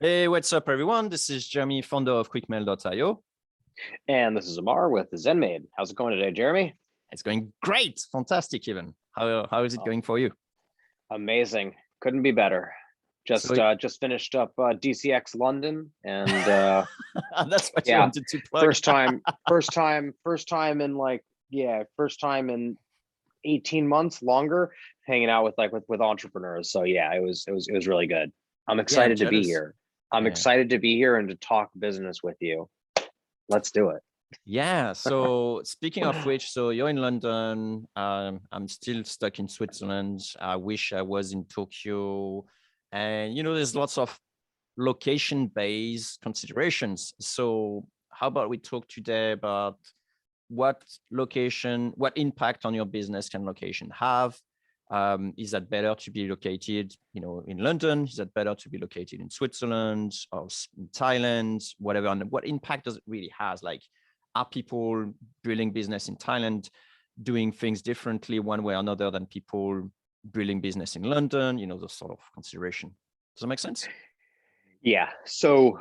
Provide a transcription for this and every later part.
Hey, what's up, everyone? This is Jeremy, founder of QuickMail.io. And this is Amar with ZenMaid. How's it going today, Jeremy? It's going great, fantastic even. How is it going for you? Amazing. Couldn't be better. Just So just finished up DCX London, and that's what you yeah, wanted to plug. first time in first time in 18 months longer hanging out with entrepreneurs. So yeah, it was really good. I'm Yeah, I'm excited to be jealous. here. I'm Yeah. excited to be here and to talk business with you. Let's do it. Yeah. So speaking of which, so you're in London. I'm still stuck in Switzerland. I wish I was in Tokyo. And there's lots of location-based considerations. So how about we talk today about what impact on your business can location have? Is that better to be located, in London? Is that better to be located in Switzerland or in Thailand, whatever? And what impact does it really has? Like, are people building business in Thailand doing things differently one way or another than people building business in London? Those sort of consideration. Does that make sense? Yeah. So,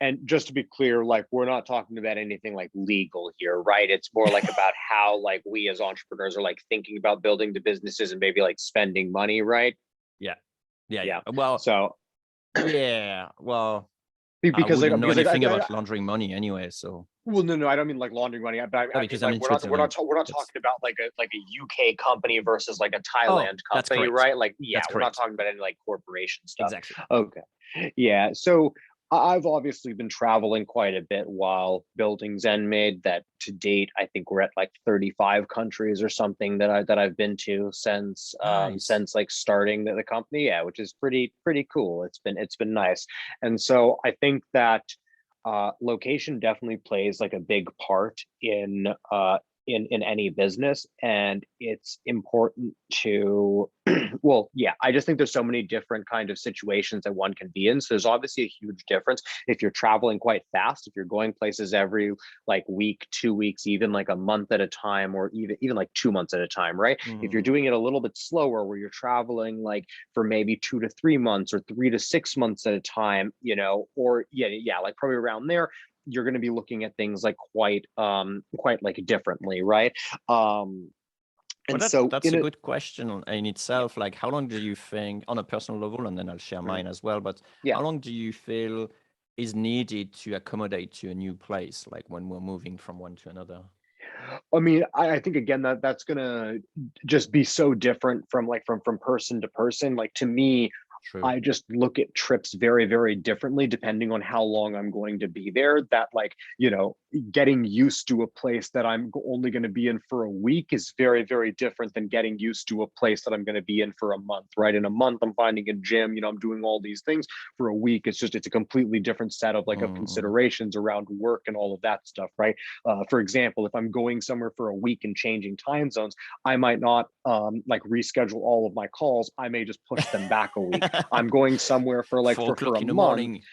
and just to be clear, like we're not talking about anything like legal here, right? It's more like about how like we as entrepreneurs are like thinking about building the businesses and maybe like spending money, right? Yeah. Yeah. Yeah. Well, So yeah. Well, I because wouldn't know because anything about laundering money anyway. So, well, no, I don't mean like laundering money, but oh, I mean because I'm like in we're not Switzerland. we're not talking about like a UK company versus like a Oh, Thailand that's company, correct. right? Like, yeah, That's we're not correct. talking about any like corporation stuff. Exactly. Okay. Yeah. So I've obviously been traveling quite a bit while building ZenMaid. That to date, I think we're at like 35 countries or something that I've been to Nice. since like starting the company. Yeah, which is pretty cool. It's been nice. And so I think that location definitely plays like a big part in any business, and it's important to well, yeah, I just think there's so many different kind of situations that one can be in. So there's obviously a huge difference if you're traveling quite fast, if you're going places every like week, 2 weeks, even like a month at a time, or even like 2 months at a time, right? If you're Mhm. doing it a little bit slower, where you're traveling like for maybe 2 to 3 months or 3 to 6 months at a time, or yeah, like probably around there, you're going to be looking at things like quite like differently, right? um Well, and that's so that's in a it, good question in yeah, itself. Like, how long do you think, on a personal level, and then I'll share mhm, mine as well, but yeah. how long do you feel is needed to accommodate to a new place, like when we're moving from one to another? I mean, I think again that's gonna just be so different from like from person to person. Like to me, True. I just look at trips very, very differently depending on how long I'm going to be there. That, like, getting used to a place that only going to be in for a week is very, very different than getting used to a place that I'm going to be in for a month, right? In a month, I'm finding a gym, I'm doing all these things. For a week, it's a completely different set of like of Mm-hmm. considerations around work and all of that stuff, right? For example, if I'm going somewhere for a week and changing time zones, I might not like reschedule all of my calls. I may just push them back a week. I'm going somewhere for like Four for o'clock a in the month. morning.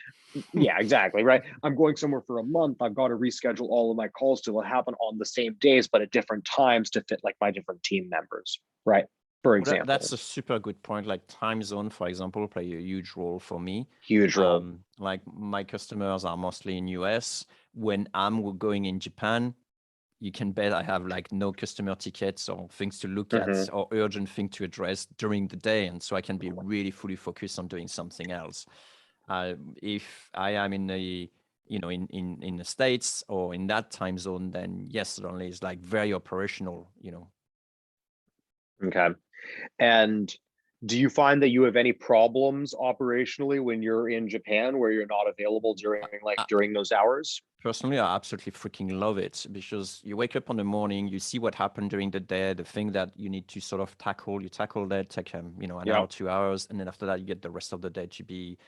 Yeah, exactly, right. I'm going somewhere for a month. I've got to reschedule all of my calls to happen on the same days, but at different times to fit like my different team members, right? For Well, that's example, a super good point. Like time zone, for example, play a huge role for me. huge role. Like my customers are mostly in US. When I'm going in Japan, you can bet I have like no customer tickets or things to look at Hmm. or urgent thing to address during the day. And so I can be really fully focused on doing something else. If I am in the, in the States or in that time zone, then yes, certainly it's like very operational. Okay. And do you find that you have any problems operationally when you're in Japan where you're not available during those hours? Personally, I absolutely freaking love it because you wake up in the morning, you see what happened during the day, the thing that you need to sort of tackle, you tackle that, take an Yeah. hour, 2 hours, and then after that, you get the rest of the day to be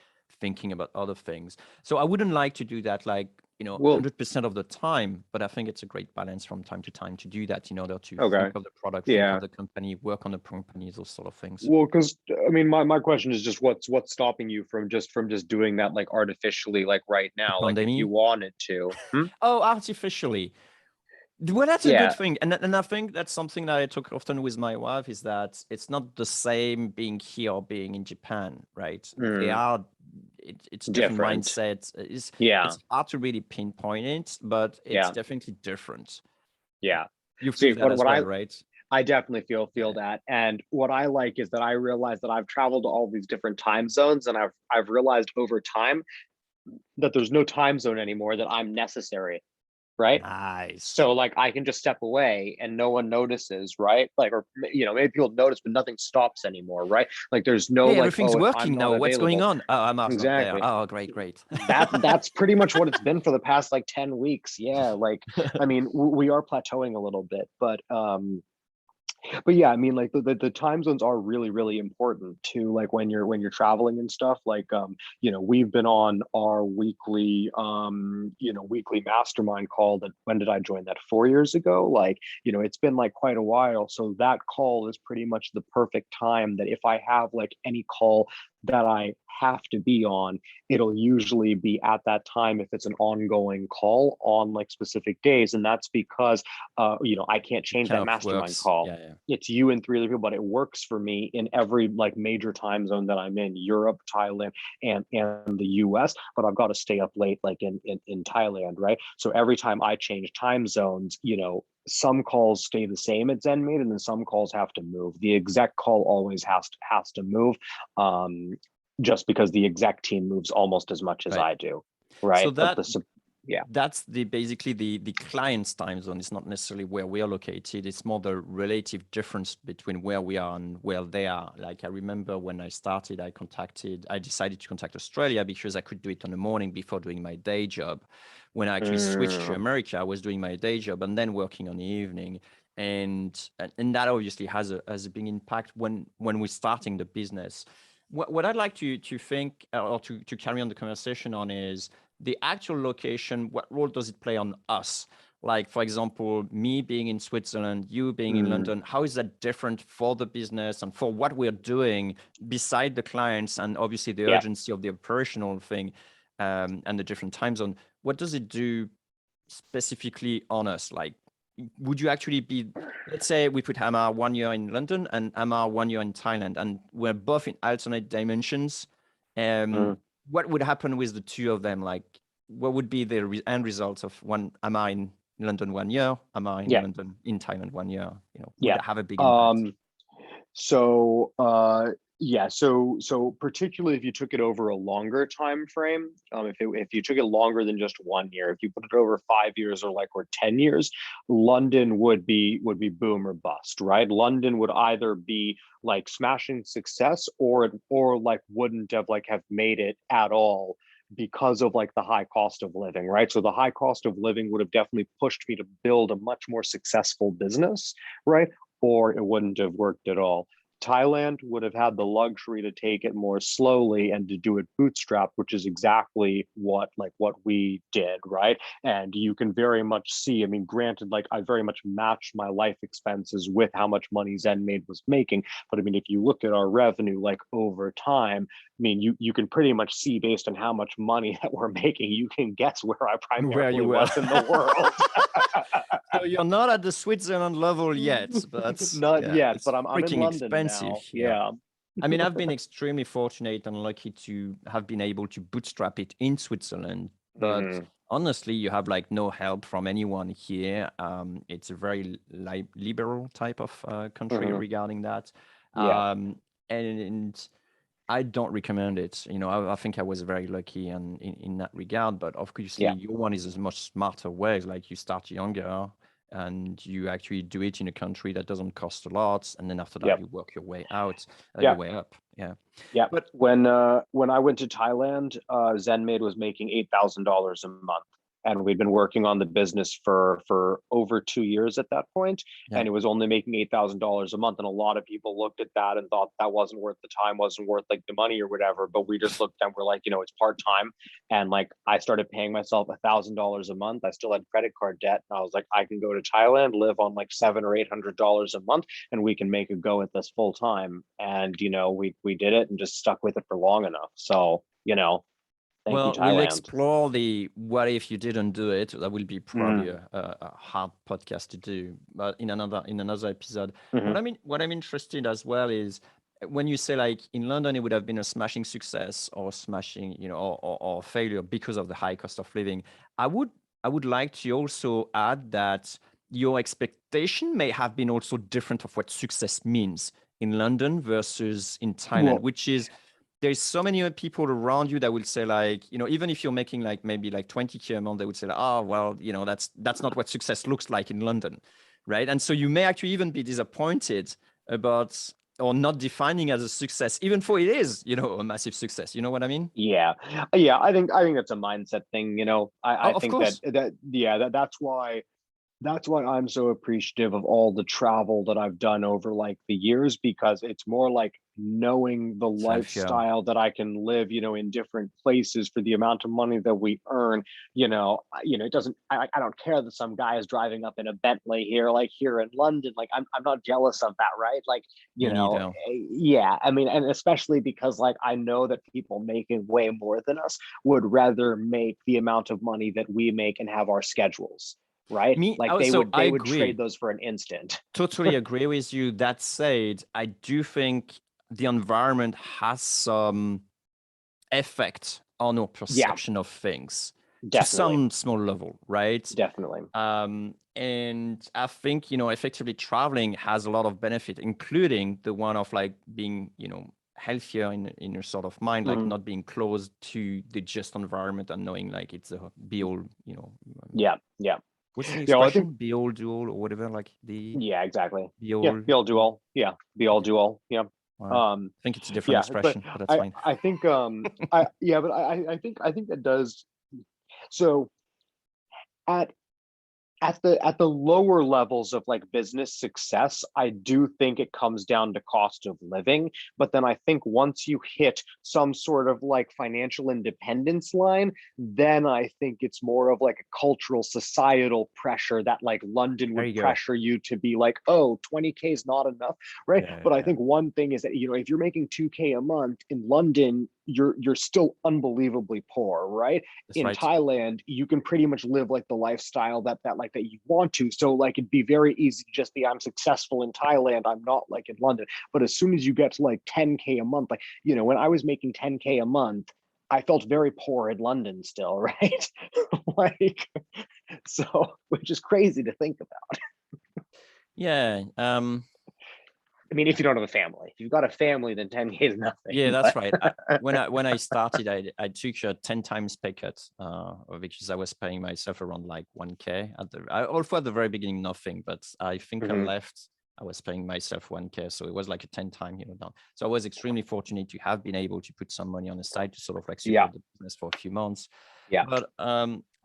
thinking about other things. So I wouldn't like to do that like, Well, 100% of the time, but I think it's a great balance from time to time to do that in order to think okay. of the product, think of Yeah. the company, work on the company, those sort of things. Well, because I mean, my question is just what's stopping you from just doing that like artificially, like right The now, like if you pandemic. wanted to. Hmm? Oh, artificially. Well, that's a good Yeah. thing. And I think that's something that I talk often with my wife is that it's not the same being here or being in Japan, right? They Mm, are, it's a different Different. mindset. Yeah. It's hard to really pinpoint it, but it's Yeah. definitely different. Yeah. You See, feel that as what well, right? I definitely feel Yeah. that. And what I like is that I realize that I've traveled to all these different time zones, and I've realized over time that there's no time zone anymore that I'm necessary, right? Nice. So like I can just step away and no one notices, right? Like, or maybe people notice, but nothing stops anymore, right? Like there's no Hey, like, everything's oh, if I'm working not now. What's going available. on? Oh, Amar's not there. Exactly. Oh, great, great. That's pretty much what it's been for the past like 10 weeks. Yeah, like I mean, we are plateauing a little bit, but yeah, I mean, like the time zones are really, really important too. Like when you're traveling and stuff. Like we've been on our weekly weekly mastermind call. That when did I join that? 4 years ago. Like it's been like quite a while. So that call is pretty much the perfect time that if I have like any call that I have to be on, it'll usually be at that time if it's an ongoing call on like specific days. And that's because I can't change Kind that of mastermind works. call. Yeah, yeah. It's you and three other people, but it works for me in every like major time zone that I'm in: Europe, Thailand, and the US. But I've got to stay up late like in Thailand, right? So every time I change time zones, some calls stay the same at ZenMaid, and then some calls have to move. The exec call always has to move, just because the exec team moves almost as much as Right. I do, So right? But yeah, that's basically the client's time zone. It's not necessarily where we are located. It's more the relative difference between where we are and where they are. Like I remember when I started, I decided to contact Australia because I could do it on the morning before doing my day job. When I actually switched to America, I was doing my day job and then working on the evening. And that obviously has a big impact when we're starting the business. What I'd like to think or to carry on the conversation on is the actual location. What role does it play on us? Like, for example, me being in Switzerland, you being in London, how is that different for the business and for what we're doing beside the clients and obviously the yeah. urgency of the operational thing, and the different time zone? What does it do specifically on us? Like, would you actually be, let's say we put Amar 1 year in London and Amar 1 year in Thailand, and we're both in alternate dimensions. What would happen with the two of them? Like, what would be the end result of one Amar in London 1 year, Amar in Yeah. London in Thailand 1 year? Would Yeah. it have a big impact? So yeah, so particularly if you took it over a longer time frame, if you took it longer than just 1 year, if you put it over 5 years or 10 years, London would be boom or bust, right? London would either be like smashing success, or like wouldn't have made it at all because of like the high cost of living, right? So the high cost of living would have definitely pushed me to build a much more successful business, right? Or it wouldn't have worked at all. Thailand would have had the luxury to take it more slowly and to do it bootstrap, which is exactly what we did, right? And you can very much see, I mean, granted, like I very much matched my life expenses with how much money ZenMaid was making. But I mean, if you look at our revenue like over time, I mean, you can pretty much see based on how much money that we're making, you can guess where I Where you primarily were. was in the world. So you're not at the Switzerland level yet, but Not yeah, yet, it's but I'm in freaking London expensive now. here. Yeah. I mean, I've been extremely fortunate and lucky to have been able to bootstrap it in Switzerland. But honestly, you have like no help from anyone here. It's a very liberal type of country regarding that. Yeah. And I don't recommend it. I think I was very lucky and in that regard. But obviously, Yeah. your one is a much smarter way. Like you start younger and you actually do it in a country that doesn't cost a lot, and then after that, Yep. you work your way out, your Yeah. way up. Yeah. Yeah. But When I went to Thailand, ZenMaid was making $8,000 a month. And we'd been working on the business for over 2 years at that point, yeah, and it was only making $8,000 a month. And a lot of people looked at that and thought that wasn't worth the time, wasn't worth like the money or whatever. But we just looked and we're like, it's part time, and like I started paying myself $1,000 a month. I still had credit card debt, and I was like, I can go to Thailand, live on like $700 or $800 a month, and we can make a go at this full time. And we did it and just stuck with it for long enough. So thank you, well, we'll Thailand. explore the what if you didn't do it. That will be probably a hard podcast to do, but in another episode. Mm-hmm. What I'm interested as well is when you say like in London, it would have been a smashing success or smashing, or failure because of the high cost of living. I would like to also add that your expectation may have been also different of what success means in London versus in Thailand, Well, which is there's so many other people around you that will say like, even if you're making like maybe like 20K a month, they would say, like, oh, well, that's not what success looks like in London. Right. And so you may actually even be disappointed about or not defining as a success, even for it is, a massive success. You know what I mean? Yeah, I think that's a mindset thing. I Of think that course. that's why I'm so appreciative of all the travel that I've done over like the years, because it's more like knowing the Self here. lifestyle that I can live, in different places for the amount of money that we earn. It doesn't. I don't care that some guy is driving up in a Bentley here, like here in London. Like I'm not jealous of that, right? Like Me neither. yeah. I mean, and especially because like I know that people making way more than us would rather make the amount of money that we make and have our schedules, right? Me, Like they so would I they would trade agree. those for an instant. Totally agree with you. That said, I do think the environment has some effect on our Yeah, perception of things to definitely, some small level, right? definitely. And I think, effectively traveling has a lot of benefit, including the one of like being, healthier in your sort of mind, like Mhm. not being close to the just environment and knowing like it's a be all, Yeah, yeah, what's the yeah. Well, I think expression? Be all, do all, or whatever, like the yeah, exactly. be Yeah, all. be all do all. Yeah, be all Okay. do all. Yeah. All right. Um, I think it's a different yeah, but expression, but that's I fine. I think I yeah, but I think that does so at at the lower levels of like business success, I do think it comes down to cost of living. But then I think once you hit some sort of like financial independence line, then I think it's more of like a cultural societal pressure that like London There would you go. pressure you to be like, oh, 20K is not enough, right? Yeah, But I yeah. think one thing is that if you're making 2K a month in London, you're still unbelievably poor, right? That's In right. Thailand, you can pretty much live like the lifestyle that you want to. So like it'd be very easy to just be I'm successful in Thailand. I'm not like in London. But as soon as you get to like 10K a month, like when I was making 10K a month, I felt very poor in London still, right? Like so, which is crazy to think about. Yeah. I mean, if you don't have a family, if you've got a family, then 10K is Yeah, nothing. that's But right. When I started, I took a 10 times pay cut, because I was paying myself around like 1K also at the very beginning, nothing, but I think I Mhm. left, I was paying myself 1K. So it was like a 10 time, down. So I was extremely fortunate to have been able to put some money on the side to sort of like Yeah, support the business for a few months. yeah.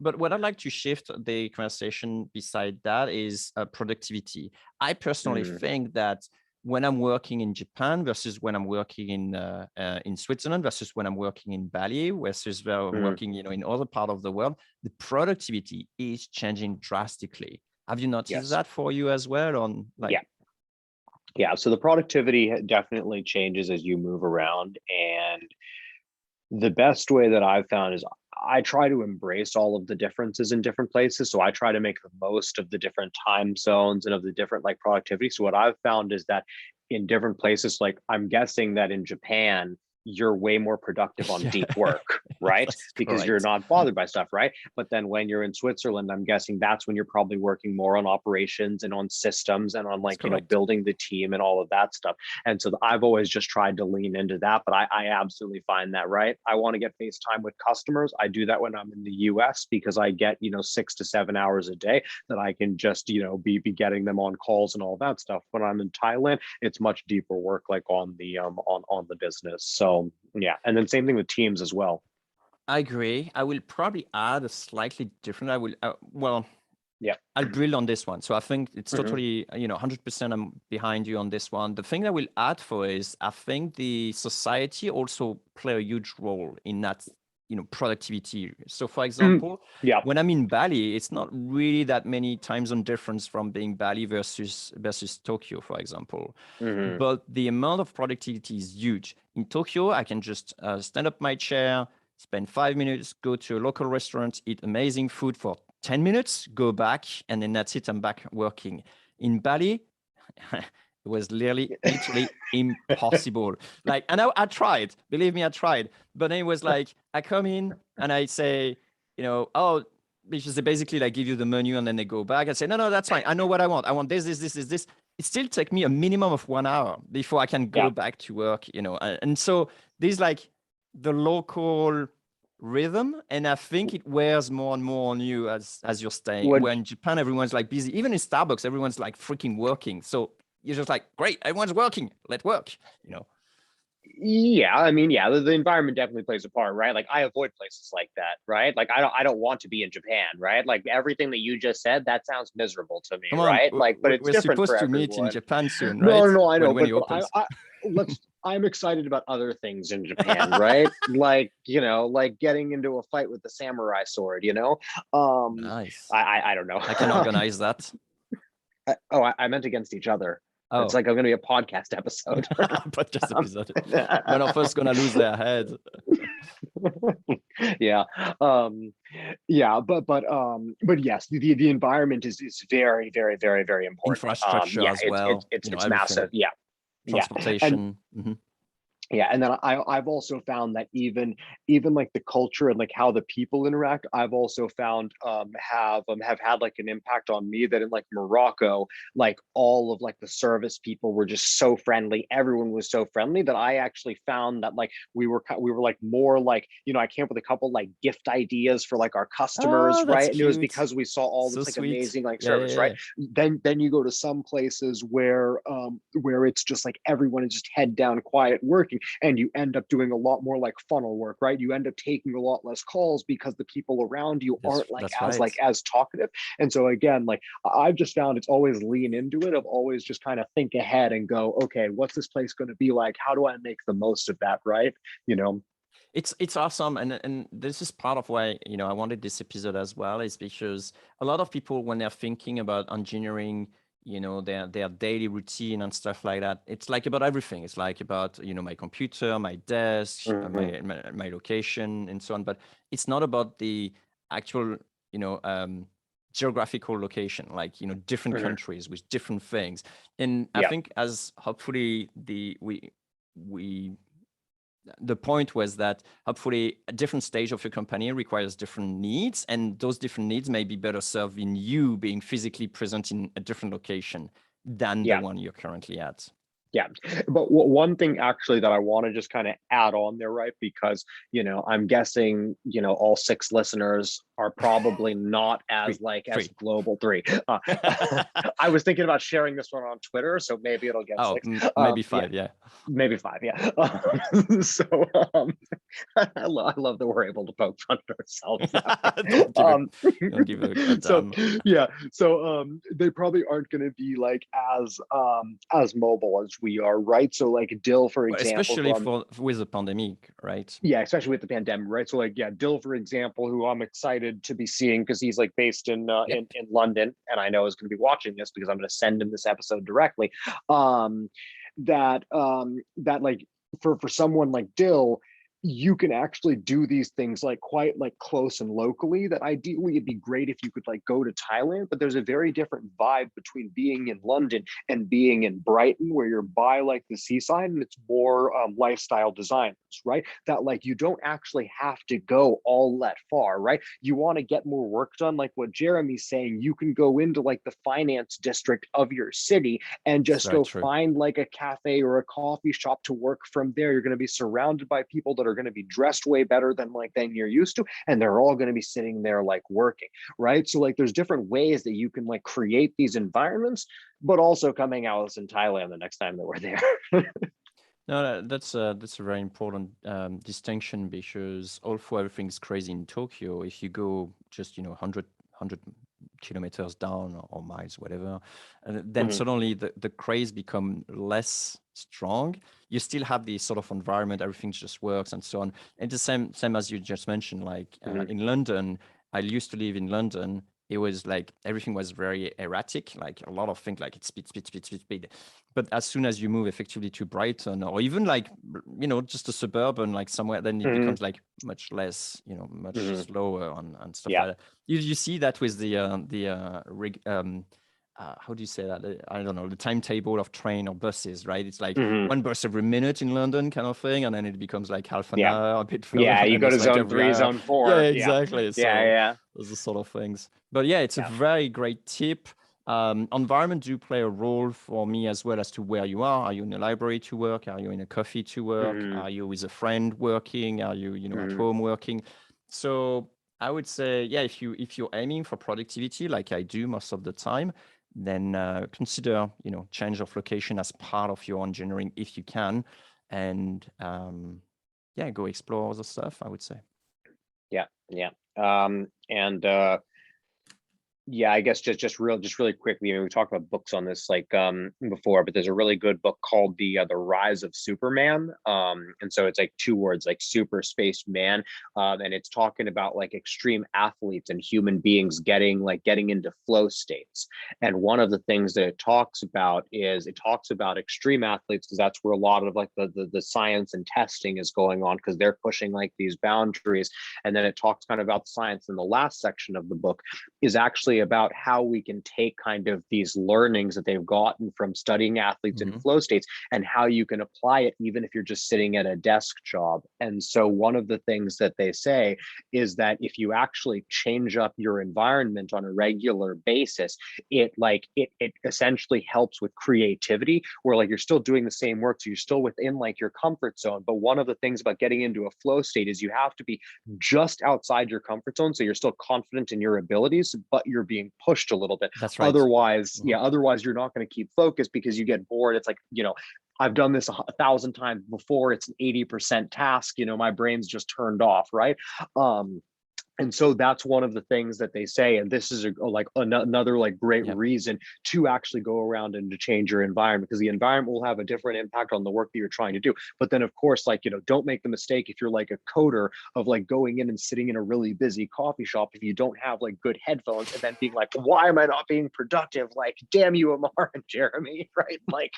But what I'd like to shift the conversation beside that is productivity. I personally Mm, think that when I'm working in Japan versus when I'm working in Switzerland versus when I'm working in Bali versus where I'm mm, working, in other part of the world, the productivity is changing drastically. Have you noticed yes. that for you as well? On like, Yeah. Yeah, so the productivity definitely changes as you move around. And the best way that I've found is I try to embrace all of the differences in different places. So I try to make the most of the different time zones and of the different like productivity. So what I've found is that in different places, like I'm guessing that in Japan, you're way more productive on yeah, deep work, right? that's Because you're correct. not bothered by stuff, right? But then when you're in Switzerland, I'm guessing that's when you're probably working more on operations and on systems and on That's like, correct. building the team and all of that stuff. And so I've always just tried to lean into that, but I absolutely find that, right. I want to get FaceTime with customers. I do that when I'm in the US because I get, 6 to 7 hours a day that I can just, be getting them on calls and all that stuff. When I'm in Thailand, it's much deeper work like on the on the business. So yeah. And then same thing with teams as well. I agree. I will probably add a slightly different. I will, well, Yeah. I'll build on this one. So I think it's Hmm. totally, 100% I'm behind you on this one. The thing I will add for is I think the society also play a huge role in that, productivity. So for example, Yeah. when I'm in Bali, it's not really that many time zone difference from being Bali versus Tokyo, for example. Hmm. But the amount of productivity is huge. In Tokyo, I can just stand up my chair, spend 5 minutes, go to a local restaurant, eat amazing food for 10 minutes, go back, and then that's it. I'm back working. In Bali, It was literally impossible. Like, and I tried, believe me, I tried. But then it was like, I come in and I say, oh, because they basically like give you the menu and then they go back. I say, no, that's fine. I know what I want. I want this. It still take me a minimum of 1 hour before I can go Yeah. back to work, And so there's like the local rhythm, and I think it wears more and more on you as you're staying. Would Where in Japan, everyone's like busy. Even in Starbucks, everyone's like freaking working. So you're just like, great, everyone's working. Let's work. Yeah, I mean, yeah, the environment definitely plays a part, right? Like I avoid places like that, right? Like I don't want to be in Japan, right? Like everything that you just said, that sounds miserable to me, Come on, right? Like, but it's we're different for supposed to meet in everyone. Japan soon, No, right? no, no, I know, When but it opens. I'm excited about other things in Japan, right? Like, like getting into a fight with the samurai sword, Nice. I don't know. I can organize that. I meant against each other. Oh, It's like I'm gonna be a podcast episode. podcast episode. One of us gonna lose their head. Yeah. But yes, the environment is very, very, very, very important. Infrastructure Yeah, as well. it's everything. massive. Yeah. Yeah. And Transportation. yeah, and then I've also found that even like the culture and like how the people interact, I've also found have had like an impact on me, that in like Morocco, like all of like the service people were just so friendly. Everyone was so friendly that I actually found that like we were like more like, I came up with a couple like gift ideas for like our customers, Oh, that's right? And it was cute. because we saw all So this like sweet. amazing like Yeah, service, yeah, right? yeah. Then you go to some places where it's just like everyone is just head down quiet working, and you end up doing a lot more like funnel work, right? You end up taking a lot less calls because the people around you aren't like That's right. as talkative. And so again, like I've just found it's always lean into it, of always just kind of think ahead and go, okay, what's this place going to be like? How do I make the most of that, right? It's awesome, and this is part of why I wanted this episode as well, is because a lot of people, when they're thinking about engineering, their daily routine and stuff like that, it's like about everything. It's like about my computer, my desk, Mm-hmm. my location, and so on. But it's not about the actual geographical location, like different Mm-hmm. countries with different things. And I Yeah. think as hopefully the point was that hopefully a different stage of your company requires different needs, and those different needs may be better served in you being physically present in a different location than the Yeah. one you're currently at. Yeah, but one thing actually that I want to just kind of add on there, right? Because I'm guessing all 6 listeners are probably not as as Three. global. 3. I was thinking about sharing this one on Twitter, so maybe it'll get 6. Maybe 5. Yeah, Yeah. maybe 5. Yeah. So I love that we're able to poke fun at ourselves. Don't give a So damn. yeah, so they probably aren't going to be like as mobile as we are, right? So like Dill, for example, especially with the pandemic, right? Yeah, especially with the pandemic, right? So like, yeah, Dill, for example, who I'm excited to be seeing because he's like based in London, and I know is going to be watching this because I'm going to send him this episode directly. That like for someone like Dill, you can actually do these things like quite like close and locally, that ideally it'd be great if you could like go to Thailand, but there's a very different vibe between being in London and being in Brighton, where you're by like the seaside, and it's more lifestyle designers, right? That like you don't actually have to go all that far, right? You want to get more work done, like what Jeremy's saying, you can go into like the finance district of your city and just go find like a cafe or a coffee shop to work from there. You're going to be surrounded by people that are going to be dressed way better than you're used to, and they're all going to be sitting there like working, right? So like there's different ways that you can like create these environments, but also coming out in Thailand the next time that we're there. No, that's a very important distinction, because although everything's crazy in Tokyo, if you go just 100 kilometers down or miles, whatever, then suddenly the craze become less strong. You still have the sort of environment, everything just works and so on. And the same as you just mentioned, like in London, I used to live in London. It was like everything was very erratic, like a lot of things, like it's speed. But as soon as you move effectively to Brighton, or even like just a suburban, like somewhere, then it becomes like much less, much slower and stuff like that. You see that with the how do you say that? I don't know, the timetable of train or buses, right? It's like Hmm. one bus every minute in London kind of thing, and then it becomes like half an Yeah. hour, a bit further, Yeah. and You then go it's to like zone every 3, hour. zone Yeah, 4. Yeah. exactly. Yeah. So Yeah. those are sort of things. But yeah, it's a Yeah. very great tip. Environment do play a role for me as well as to where you are. Are you in a library to work? Are you in a coffee to work? Hmm. Are you with a friend working? Are you, at Hmm. home working? So I would say, yeah, if you're aiming for productivity, like I do most of the time, then consider, change of location as part of your engineering if you can, and yeah, go explore other stuff, I would say. Yeah. Yeah. And yeah, I guess just really quickly, we talked about books on this like before, but there's a really good book called the Rise of Superman. And so it's like 2 words, like super space man. And it's talking about like extreme athletes and human beings getting into flow states. And one of the things that it talks about is it talks about extreme athletes, because that's where a lot of like the science and testing is going on, because they're pushing like these boundaries. And then it talks kind of about science in the last section of the book, is actually about how we can take kind of these learnings that they've gotten from studying athletes in Hmm. flow states, and how you can apply it even if you're just sitting at a desk job. And so one of the things that they say is that if you actually change up your environment on a regular basis, it essentially helps with creativity, where like you're still doing the same work, so you're still within like your comfort zone. But one of the things about getting into a flow state is you have to be just outside your comfort zone, so you're still confident in your abilities, but you're being pushed a little bit. That's right. Otherwise, Mhm. otherwise you're not going to keep focused, because you get bored. It's like, I've done this 1,000 times before. It's an 80% task. My brain's just turned off, right? And so that's one of the things that they say, and this is another like great Yeah, reason to actually go around and to change your environment, because the environment will have a different impact on the work that you're trying to do. But then of course, like, don't make the mistake, if you're like a coder, of like going in and sitting in a really busy coffee shop, if you don't have like good headphones, and then being like, why am I not being productive? Like, damn you, Amar and Jeremy, right? Like,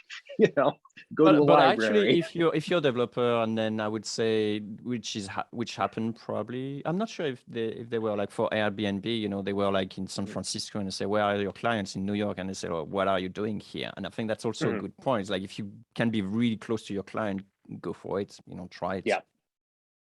go to a but actually, library. if you're a developer, and then I would say, which happened probably. I'm not sure if they were like for Airbnb, they were like in San Francisco, and they say, where are your clients in New York? And they say, oh, what are you doing here? And I think that's also a Mhm. good point. It's like, if you can be really close to your client, go for it. Try it. Yeah.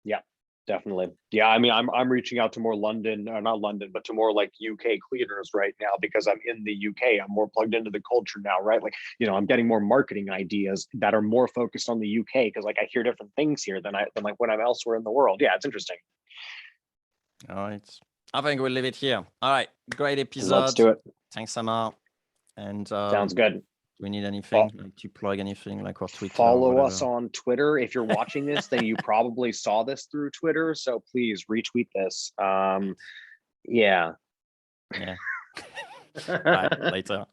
Yeah, definitely. Yeah, I mean, I'm reaching out to more London, not London, but to more like UK cleaners right now, because I'm in the UK. I'm more plugged into the culture now, right? Like, I'm getting more marketing ideas that are more focused on the UK, because like I hear different things here than like when I'm elsewhere in the world. Yeah, it's interesting. All right. I think we'll leave it here. All right. Great Let's episode. do it. Thanks, Amar. And Sounds good. do we need anything, Fo- like to plug anything, like our Twitter or Follow us whatever? on Twitter. If you're watching this, then you probably saw this through Twitter. So please retweet this. Yeah. Yeah. All right. Later.